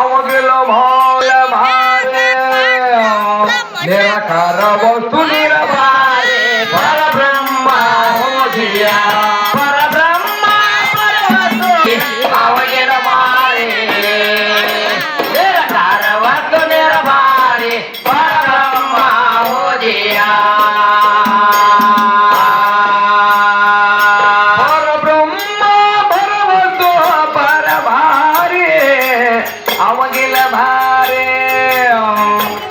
अवगिल भाल भारे निराकार वस्तु निराभारे परब्रह्म हो जिया परब्रह्म परवस्तु अवगिल भारे निराकार वस्तु निराभारे परब्रह्म हो जिया अवगिल भारे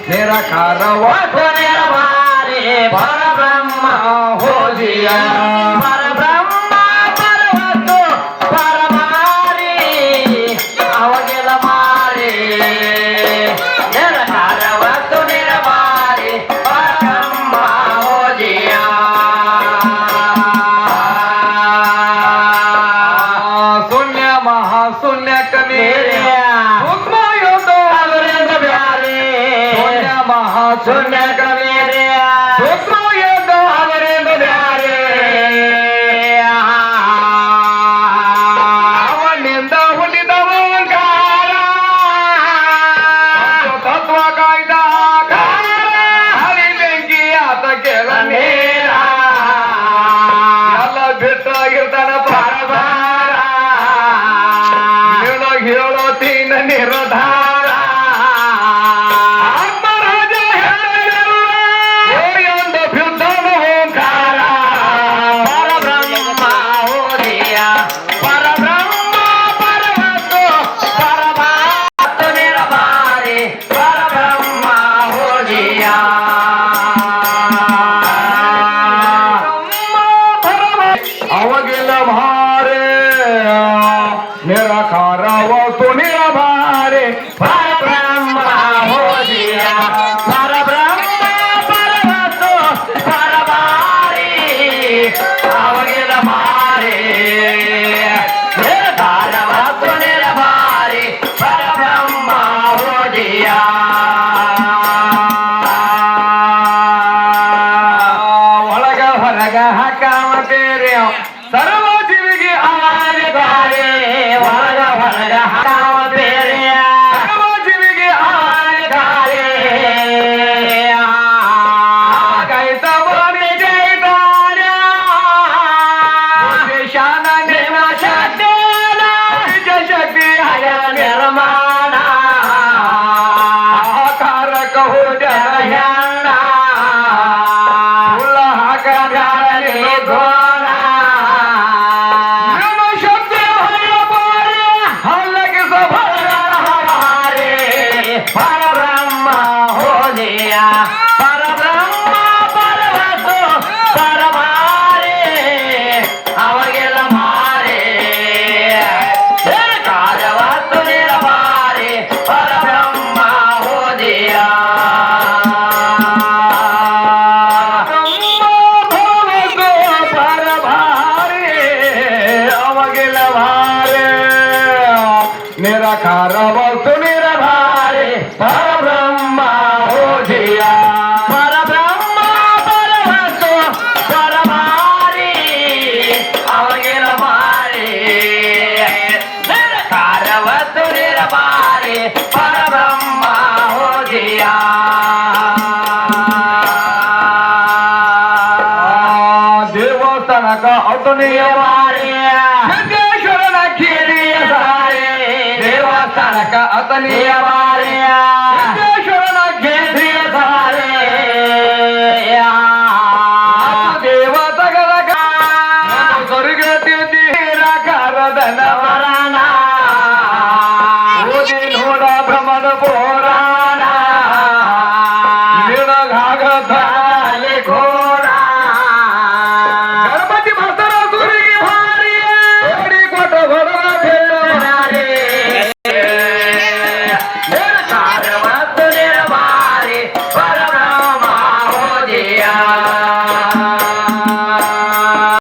निराकार वस्तु निराभारे परब्रह्म हो जिया परब्रह्म परवस्तु परभारे अवगिल भारे निराकार वस्तु निराभारे परब्रह्म हो जिया शून्य महाशून्य कमी शून्य कमेरे सूक्ष्म योग हवरेंद्र ध्यारे ಅವನಿಂದ ಹುಟ್ಟಿದ ಓಂಕಾರ ತತ್ವ ಕಾಯ್ದ ಹರಿ ಬೆಂಕಿ ಆತ ಕೆಲ ನೇರ ಎಲ್ಲ ಬಿಟ್ಟಾಗಿರ್ತಾನ ಪರಭಾರ ಹೇಳೋ ತೀನ ನಿರ್ಧಾರ अवगिल भारे निराकार वस्तु निराभारे परब्रह्म हो जिया परब्रह्म परवस्तु परभारे अवगिल भारे निराकार वस्तु निराभारे परब्रह्म हो जिया ಒಳಗ ಹೊರಗ ಹಾಕಾಮತೇರಿ ಸರ್ವ ಜೀವಿಗೆ ಆಧಾರೆ ಒಳಗ ಹೊರಗ ಹಾಕಾಮತೇರಿ ಸರ್ವ ಜೀವಿಗೆ ಆಧಾರೆ ಕೈತ ಭೂಮಿ ಜೈತಾರ ಶಾನ ನಿರ್ಮಾಣ ಶಕ್ತಿ ಹಯ ನಿರ್ಮಾಣ ಕಾರಕ ಹೋ ಜಯ परब्रह्म हो जिया परब्रह्म परवस्तु परभारे अवगिल भारे निराकार वस्तु निराभारे परब्रह्म हो जिया परभारे अवगिल भारे निराकार वस्तु निराभारे परब्रह्म हो जिया परब्रह्म परवस्तु परभारे अवगिल भारे निराकार वस्तु निराभारे परब्रह्म हो जिया देवस्थानक औतनीय भारे सिद्धेश्वरನ ಕಿರಿಯ ಸಾರೆ ದೇವಸ್ಥಾನಕ ಅತನಿಯ ಭಾರೆ ಸಿದ್ದೇಶ್ವರನ ಗೆದ್ರಿಯ ಸಾರೆ ದೇವ ತಗದ ಸ್ವರ್ಗ ತಿರುಗಿ ನಿರಾಕಾರ ಧನವ